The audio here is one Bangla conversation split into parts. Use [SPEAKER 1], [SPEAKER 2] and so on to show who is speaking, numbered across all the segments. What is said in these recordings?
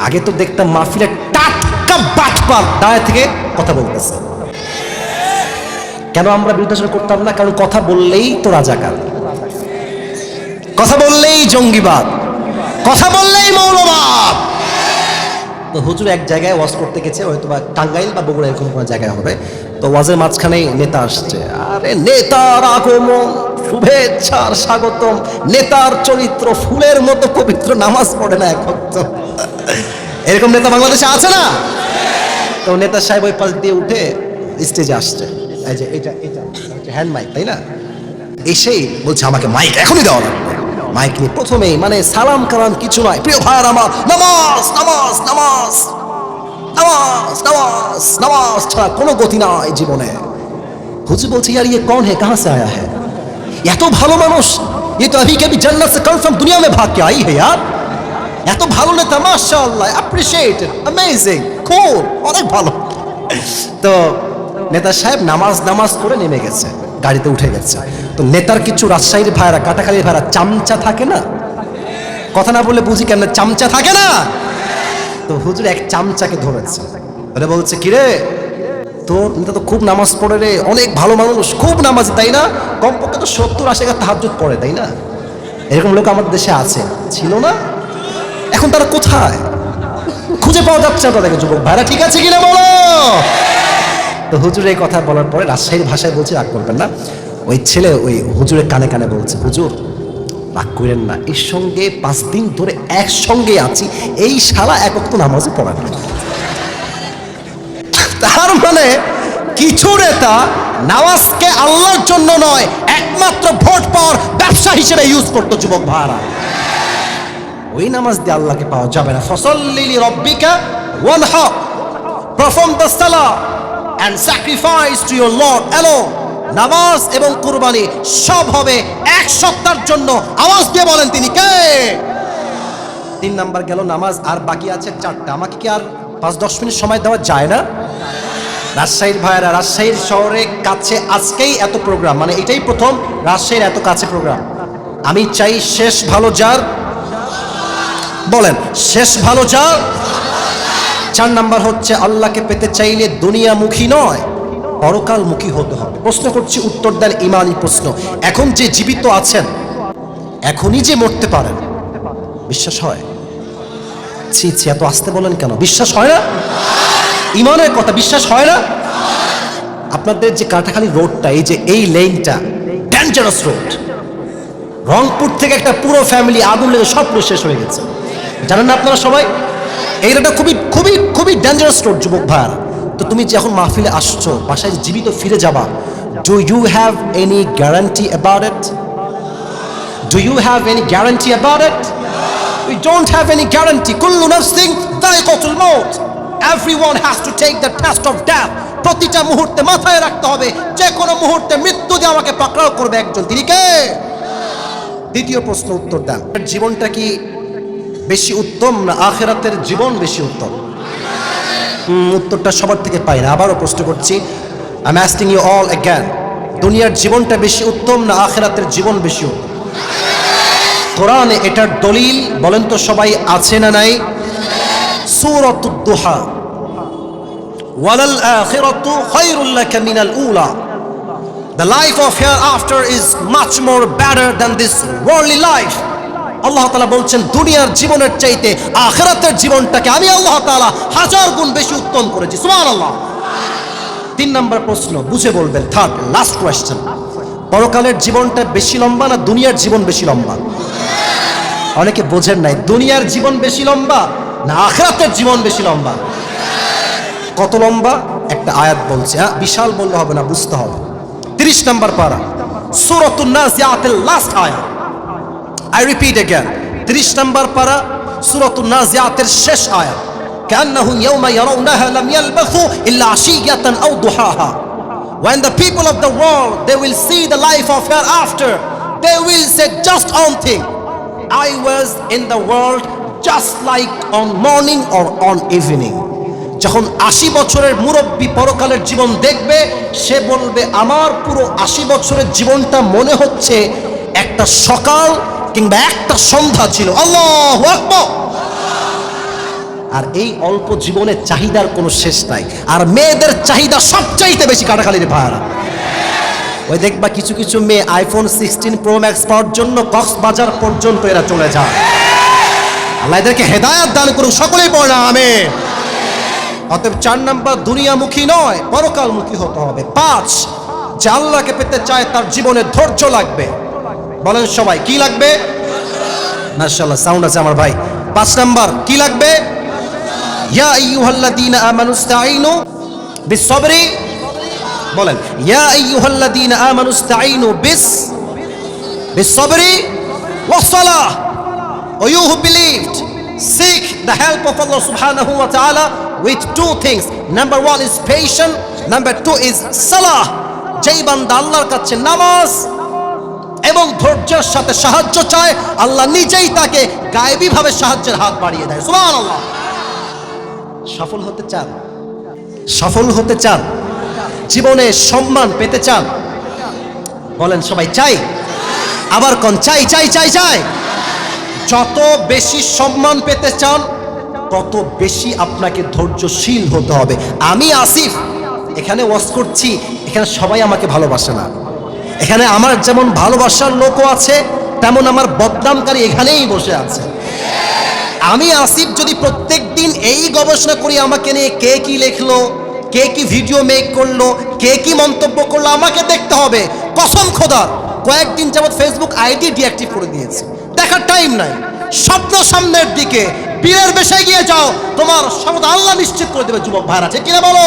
[SPEAKER 1] আগে তো দেখতাম মাহফিলে টাটকা বাটপার দাঁড়ায় থেকে কথা বলতেছে। কেন আমরা বিরোধিতা করতাম না? কারণ কথা বললেই তো রাজাকার, কথা বললেই জঙ্গিবাদ, কথা বললেই মৌলবাদ। তো হুজুর এক জায়গায় ওয়াজ করতে গেছে, হয়তো বা টাঙ্গাইল বা বগুড়া এরকম কোনো জায়গায় হবে। তো ওয়াজের মাঝখানে নেতা আসছে। আরে নেতার আগমন, শুভেচ্ছার স্বাগতম। নেতার চরিত্র ফুলের মতো পবিত্র, নামাজ পড়ে না এখন তো। এরকম নেতা বাংলাদেশে আছে না? তো নেতা সাহেব ওই পাশ দিয়ে উঠে স্টেজে আসছে। এই যে এটা এটা হ্যান্ড মাইক, তাই না? এসেই বলছে আমাকে মাইক এখনই দেওয়া লাগবে। মাইক নিয়ে প্রথমেই মানে সালাম কালাম কিছু নয়, প্রিয় ভাইয়ার আমার, নামাজ নামাজ নামাজ নামাজ নামাজ নামাজ ছাড়া কোনো গতি নাই জীবনে। হুজুর বলছে यार ये कौन है, कहां से आया है? এত ভালো মানুষ, ये तो अभी कभी जन्नत से कन्फर्म दुनिया में भाग के आई है यार। এত ভালো নেতা, মাশাআল্লাহ, অ্যাপ্রিশিয়েটেড, অ্যামেজিং, কুল, অনেক ভালো। তো নেতা সাহেব নামাজ করে নেমে গেছে, গাড়িতে উঠে গেছে। তো নেতার কিছু রাজশাহীর ভাইরা, কাটাখালীর ভাইরা চামচা থাকে না, কথা না বললে বুঝি কেমন চামচা থাকে না। তো হুজুর এক চামচাকে ধরেছে, ওরা বলছে কিরে তোর নেতা তো খুব নামাজ পড়ে রে, অনেক ভালো মানুষ, খুব নামাজ, তাই না? কমপক্ষে তো 70-80 তাহাজ্জুদ পড়ে, তাই না? এরকম লোক আমাদের দেশে আছে, ছিল না? এখন তারা কোথায়? খুঁজে পাওয়া যাচ্ছে না তাদেরকে। যুবক ভাইরা ঠিক আছে কিনা বলো? তো হুজুর এই কথা বলার পরে রাজশাহীর ভাষায় বলছে, রাগ করবেন না। ওই ছেলে ওই হুজুরের কানে কানে বলছে, হুজুর রাগ করেন না, এর সঙ্গে 5 দিন ধরে একসঙ্গে আছি, এই শালা এক ওয়াক্ত নামাজও পড়ে না। তার মানে কিছু নেতা নামাজকে আল্লাহর জন্য নয়, একমাত্র ভোট পাওয়ার ব্যবসা হিসেবে ইউজ করতো। যুবক ভাইরা, ওই নামাজ দিয়ে আল্লাহকে পাওয়া যাবে না। ফসল্লি লিরাব্বিকা ওয়ানহার, পারফর্ম দ্য সালাহ and sacrifice to your Lord alone. নামাজ এবং কুরবানি সব হবে এক সত্তার জন্য। আওয়াজ দিয়ে বলেন তিনি কে? 3 নাম্বার গেল নামাজ, আর বাকি আছে 4টা। আমাকে কি আর 5-10 মিনিট সময় দেওয়া যায় না? রাজশাহীর ভাইয়েরা, রাজশাহীর শহরে কাছে আজকেই এত প্রোগ্রাম, মানে এটাই প্রথম রাজশাহীর এত কাছে প্রোগ্রাম। আমি চাই শেষ ভালো যার, বলেন শেষ ভালো যার। 4 নাম্বার হচ্ছে আল্লাহকে পেতে চাইলে দুনিয়ামুখী নয়, পরকালমুখী হতে হবে। প্রশ্ন করছি, উত্তর দেন, ইমানি প্রশ্ন। এখন যে জীবিত আছেন, এখনই যে মরতে পারেন, বিশ্বাস হয়? ছি ছি, এত আসতে বলেন কেন? বিশ্বাস হয় না? ইমানের কথা, বিশ্বাস হয় না? আপনাদের যে কাটাখালী রোডটা, এই যে এই লেনটা ডেঞ্জারাস রোড। রংপুর থেকে একটা পুরো ফ্যামিলি আগুন লেগে সব শেষ হয়ে গেছে, জানেন না আপনারা সবাই? এই রোডটা খুবই খুবই খুবই ডেঞ্জারাস রোড। যুবক ভাইরা, তো তুমি যখন মাহফিলে আসছো, বাসায় জীবিত ফিরে যাবা, do you have any guarantee about it? Do you have any guarantee about it? We don't have any guarantee. কুল্লু নাফসিন যায়কাতুল মাউত, everyone has to take the test of death. প্রতিটা মুহূর্তে মাথায় রাখতে হবে, যে কোনো মুহূর্তে মৃত্যু দিয়ে আমাকে পাকড়াও করবে একজন, তিনি কে? দ্বিতীয় প্রশ্ন উত্তর দেন, জীবনটা কি বেশি উত্তম না আখিরাতের জীবন বেশি উত্তম? উত্তরটা সবার থেকে পাই না, আবারও প্রশ্ন করছি, I am asking you all again, দুনিয়ার জীবনটা বেশি উত্তম না আখিরাতের জীবন বেশি উত্তম? কোরআনে এটার দলিল বলেন তো সবাই, আছে না নাই? সূরাতুদ দুহা, ওয়ালাল আখিরাতু খায়রুল লাকা মিনাল উলা, the life of hereafter is much more better than this worldly life. আল্লাহ তাআলা বলছেন, দুনিয়ার জীবনের চাইতে আখিরাতের জীবনটাকে আমি আল্লাহ তাআলা 1000 গুণ বেশি উত্তম করেছি। সুবহানাল্লাহ। 3 নাম্বার প্রশ্ন, বুঝে বলবেন, থার্ড লাস্ট কোয়েশ্চেন, পরকালের জীবনটা বেশি লম্বা না দুনিয়ার জীবন বেশি লম্বা? অনেকে বোঝেন নাই, দুনিয়ার জীবন বেশি লম্বা না আখিরাতের জীবন বেশি লম্বা? কত লম্বা? একটা আয়াত বলছে, বিশাল বললে হবে না, বুঝতে হবে। 30 নাম্বার পারা, সূরাতুন নাজিআতের লাস্ট আয়াত। I repeat again, 30 নাম্বার পারা, সূরাতুন নাজিআতের শেষ আয়াত। কান্নাহুম ইয়াওমা ইয়ারাউনাহা লাম ইয়ালবাসু ইল্লা আশিয়াতান আও দুহাহা। When the people of the world, they will see the life of hereafter, they will say just one thing, I was in the world just like on morning or on evening. যখন 80 বছরের মুরব্বী পরকালের জীবন দেখবে, সে বলবে আমার পুরো 80 বছরের জীবনটা মনে হচ্ছে একটা সকাল কিংবা একটা সন্ধ্যা ছিল। আল্লাহু আকবার। আর এই অল্প জীবনের চাহিদার কোনো শেষ নাই। আর মেয়েদের চাহিদা সবচাইতে বেশি কাটাখালির ভাড়া। ওই দেখবা কিছু কিছু মেয়ে আইফোন 16 প্রো ম্যাক্স পাওয়ার জন্য কক্সবাজার পর্যন্ত এরা চলে যায়। আল্লাহ এদেরকে হেদায়াত দান করুক, সকলেই পড়ে না আমিন। অতএব 4 নাম্বার দুনিয়ামুখী নয়, পরকালমুখী হতে হবে। 5, যে আল্লাহকে পেতে চায় তার জীবনে ধৈর্য লাগবে। বলেন সবাই কি লাগবে? মাশাআল্লাহ সাউন্ড আছে আমার ভাই। 5 নাম্বার কি লাগবে? ইয়া আইয়ুহাল্লাযীনা আমানুস্তাঈনু বিস-সাবরি। বলেন ইয়া আইয়ুহাল্লাযীনা আমানুস্তাঈনু বিস-সাবরি ওয়াস-সালাহ। O you who believed, seek the help of Allah subhanahu wa ta'ala with 2 things. Number 1 is patience, number 2 is salah. যেই বান্দা আল্লাহর কাছে নামাজ এবং ধৈর্যের সাথে সাহায্য চায়, আল্লাহ নিজেই তাকে গায়েবী ভাবে সাহায্যের হাত বাড়িয়ে দেয়। সুবহানাল্লাহ। সফল হতে চান? সফল হতে চান? জীবনে সম্মান পেতে চান? বলেন সবাই চাই। আবার কোন চাই চাই চাই চাই। যত বেশি সম্মান পেতে চান তত বেশি আপনাকে ধৈর্যশীল হতে হবে। আমি আসিফ এখানে ওয়াজ করছি, এখানে সবাই আমাকে ভালোবাসে না। এখানে আমার যেমন ভালোবাসার লোকও আছে, তেমন আমার বদনামকারী এখানেই বসে আছে। আমি আসিফ যদি প্রত্যেক দিন এই গবেষণা করি আমাকে নিয়ে কে কি লিখলো, কে কি ভিডিও মেক করলো, কে কি মন্তব্য করলো, আমাকে দেখতে হবে। কসম খোদার কয়েকদিন যাবত ফেসবুক আইডি ডিঅ্যাক্টিভ করে দিয়েছে, দেখার টাইম নাই। স্বপ্ন সামনের দিকে, বীরের বেশে গিয়ে যাও, তোমার সমতা আল্লাহ নিশ্চিত করে দেবে। যুবক ভাইরা ঠিক কিনা বলো?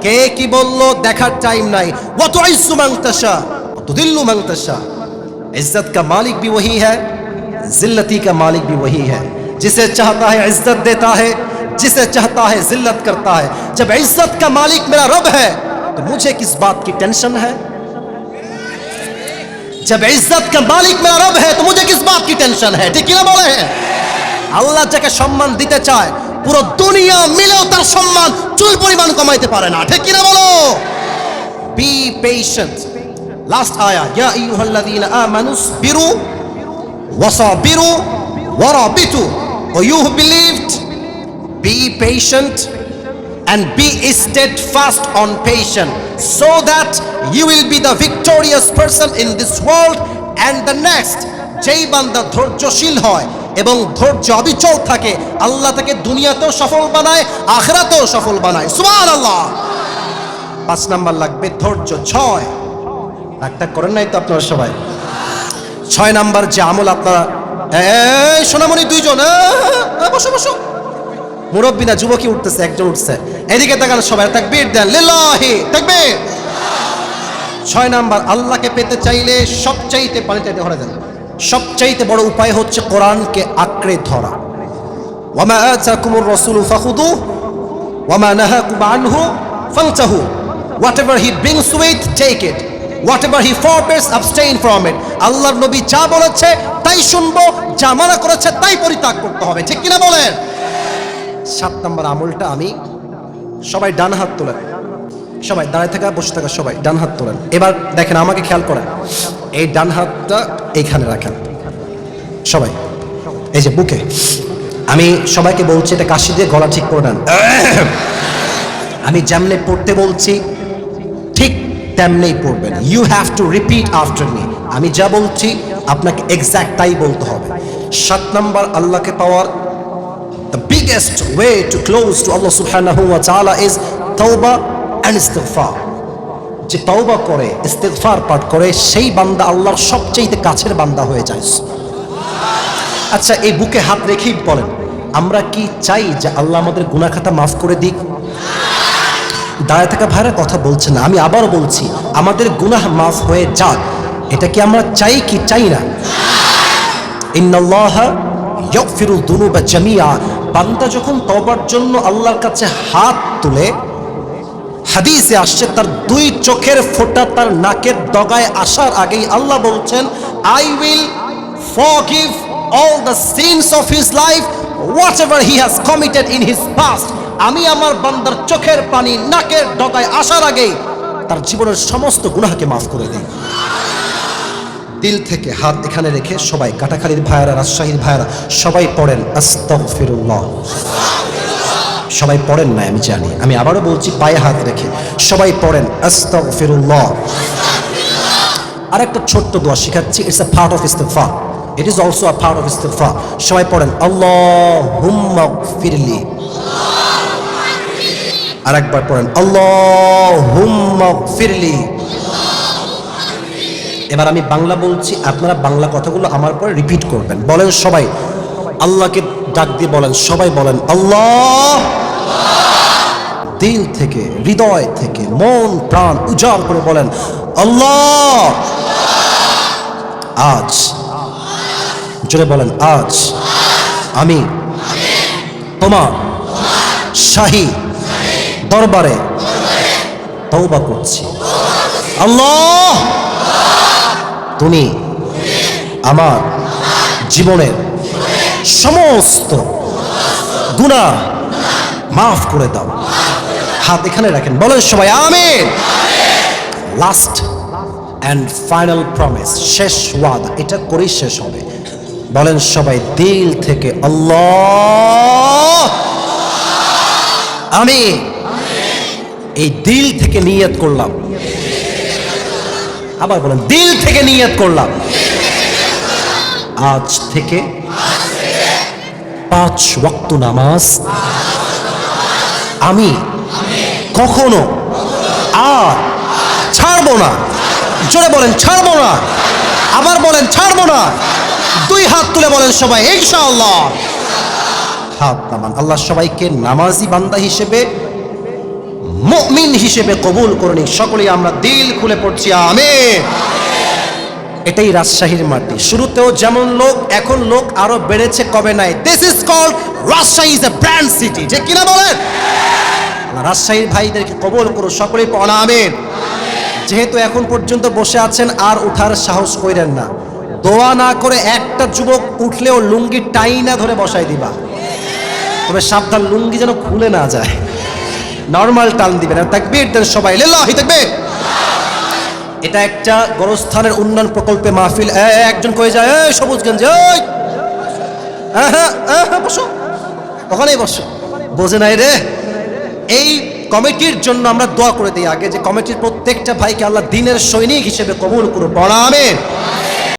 [SPEAKER 1] কে কি বললো দেখার টাইম নাই। ওয়া তুইজ্জু মান তাশা ওয়া তুযিল্লু মান তাশা। इज्जत का मालिक भी वही है, जिल्लती का मालिक भी वही है। जिसे चाहता है इज्जत देता है, जिसे चाहता है जिल्लत करता है। जब इज्जत का मालिक मेरा रब है तो मुझे किस बात की टेंशन है? जब इज्जत का मालिक मेरा रब है तो मुझे किस बात की टेंशन है? ठीक ना बोले हैं? আল্লাহ যাকে সম্মান দিতে চায় পুরো দুনিয়া মিলেও তার সম্মান চুল পরিমাণ কমাইতে পারে না। ঠিক কিনা বলো? Be patient. লাস্ট আয়া, ইয়া আইয়ুহাল্লাযীনা আমানুসবিরু ওয়াসাবিরু ওয়ারাবিতু। O you who believed, be patient and be steadfast on patience, so that you will be the victorious person in this world and the next. যেই বান্দা ধৈর্যশীল হয় এবং ধৈর্য অবিচল থাকে, আল্লাহ তাকে দুনিয়াতেও সফল বানায়, আখিরাতেও সফল বানায়। সুবহানাল্লাহ। 5 নাম্বার লাগবে ধৈর্য। 6 একটা করেন নাই তো আপনারা সবাই? 6 নাম্বার যে আমল আপনারা, এই সোনামণি দুইজন বসো বসো, মুরব্বী না যুবকই উঠতেছে, একজন উঠছে, এদিকে তাকান সবাই, তাকবীর দেন, লিল্লাহি তাকবীর। 6 নাম্বার, আল্লাহকে পেতে চাইলে সবচাইতে পানিতে ধরে দেন। সবচাইতে বড় উপায় হচ্ছে কোরআনকে আঁকড়ে ধরা। ওয়ামা আতাকুমুর রাসূলু ফাখুদুহু ওয়ামা নাহাকুম আনহু ফান্তাহু। Whatever he brings with, take it. Whatever he forbids, abstain from it. আল্লাহর নবী যা বলেছে তাই শুনবো, যা মানা করেছে তাই পরিত্যাগ করতে হবে। ঠিক কিনা বলেন? 7 নম্বর আমলটা আমি, সবাই ডান হাত তোলেন, সবাই দাঁড়ায় থাকা বসে থাকা সবাই ডান হাত তোলেন। এবার দেখেন আমাকে খেয়াল করেন, এই ডান হাতটা এইখানে রাখেন সবাই, এই যে বুকে। আমি সবাইকে বলছি এটা কাশি দিয়ে গলা ঠিক করে নেন। আমি যেমনে পড়তে বলছি ঠিক তেমনেই পড়বেন। You have to repeat after me. আমি যা বলছি আপনাকে এক্স্যাক্ট তাই বলতে হবে। 7 নম্বর আল্লাহকে পাওয়ার the biggest way to close to Allah subhanahu wa ta'ala is tawbah and istighfar. যে তওবা করে, ইস্তিগফার পাঠ করে, সেই বান্দা আল্লাহর সবচেয়ে কাছের বান্দা হয়ে যায়। আচ্ছা, এই বুকে হাত রেখেই বলেন, আমরা কি চাই যে আল্লাহ আমাদের গুনাহ খাতা মাফ করে দিক? দাঁড়ায় থাকা ভাইরা কথা বলছে না, আমি আবারও বলছি, আমাদের গুনাহ মাফ হয়ে যাক, এটা কি আমরা চাই কি চাই না? ইন্নাল্লাহা ইয়াগফিরুয যুনুবা জামিআ। বান্দা যখন তওবার জন্য আল্লাহর কাছে হাত তুলে, হাদিসে আসছে তার 2 চোখের ফোঁটা তার নাকের ডগায় আসার আগেই আল্লাহ বলছেন, I will forgive all the sins of his life whatever he has committed in his past. আমি আমার বান্দার চোখের পানি নাকের ডগায় আসার আগেই তার জীবনের সমস্ত গুনাহকে মাফ করে দেই। দিল থেকে হাত এখানে রেখে সবাই কাটাখালীর ভাইয়ারা, রাজশাহীর ভাইয়ারা সবাই পড়েন আস্তাগফিরুল্লাহ। সবাই পড়েন না আমি জানি, আমি আবারও বলছি পায়ে হাত রেখে সবাই পড়েন আস্তাগফিরুল্লাহ। আরেকটা ছোট্ট দোয়া শিখাচ্ছি, ইটস আ পার্ট অফ ইস্তিগফার, it is also a part of ইস্তিগফার। সবাই পড়েন আল্লাহুম্মা গফিরলি। আরেকবার পড়েন আল্লাহুম্মা গফিরলি। এবার আমি বাংলা বলছি, আপনারা বাংলা কথাগুলো আমার পরে রিপিট করবেন। বলেন সবাই, আল্লাহকে ডাক দিয়ে বলেন, সবাই বলেন আল্লাহ। দিল থেকে, হৃদয় থেকে, মন প্রাণ উজাড় করে বলেন আল্লাহ। আজ, জোরে বলেন, আজ আমি তোমার শাহী দরবারে তওবা করছি। আল্লাহ, তুমি আমার জীবনের সমস্ত গুনাহ মাফ করে দাও। হাত এখানে রাখেন, বলেন সবাই আমিন। লাস্ট অ্যান্ড ফাইনাল প্রমিস, শেষ ওয়াদা, এটা করেই শেষ হবে। বলেন সবাই দিল থেকে আল্লাহ, আমি এই দিল থেকে নিয়ত করলাম। আবার বলেন, দিল থেকে নিয়ত করলাম, আজ থেকে 5 ওয়াক্ত নামাজ আমি কখনো আর ছাড়বো না। জোরে বলেন ছাড়বো না। আবার বলেন ছাড়বো না। 2 হাত তুলে বলেন সবাই ইনশাআল্লাহ। হাত নামান। আল্লাহ সবাইকে নামাজি বান্দা হিসেবে, মুমিন হিসেবে কবুল করুন। সকলেই আমরা দিল খুলে পড়ছি আমিন। এটাই রাজশাহীর মাটি। শুরুতেও যেমন লোক, এখন লোক আরো বেড়েছে কবে নাই। This is called Rajshahi is a brand city. যে কিনা বলেন, রাজশাহীর ভাইদেরকে কবুল করুন। সকলেই পড়ুন আমিন। যেহেতু এখন পর্যন্ত বসে আছেন, আর উঠার সাহস কইরেন না। দোয়া না করে একটা যুবক উঠলেও লুঙ্গি টাইনা ধরে বসাই দিবা, তবে সাবধান লুঙ্গি যেন খুলে না যায়। নরমাল টান দিবেন। তাকবীর দেন সবাই, লিল্লাহি তাকবীর। এটা একটা গোরস্থানের উন্নয়ন প্রকল্পে মাহফিল। একজন কয়ে যায়, এই সবুজগঞ্জ, এই বসো, ওখানেই বসো। বোঝে নাই রে। এই কমিটির জন্য আমরা দোয়া করে দিই আগে, যে কমিটির প্রত্যেকটা ভাইকে আল্লাহ দিনের সৈনিক হিসেবে কবুল করুন। পড়া আমিন।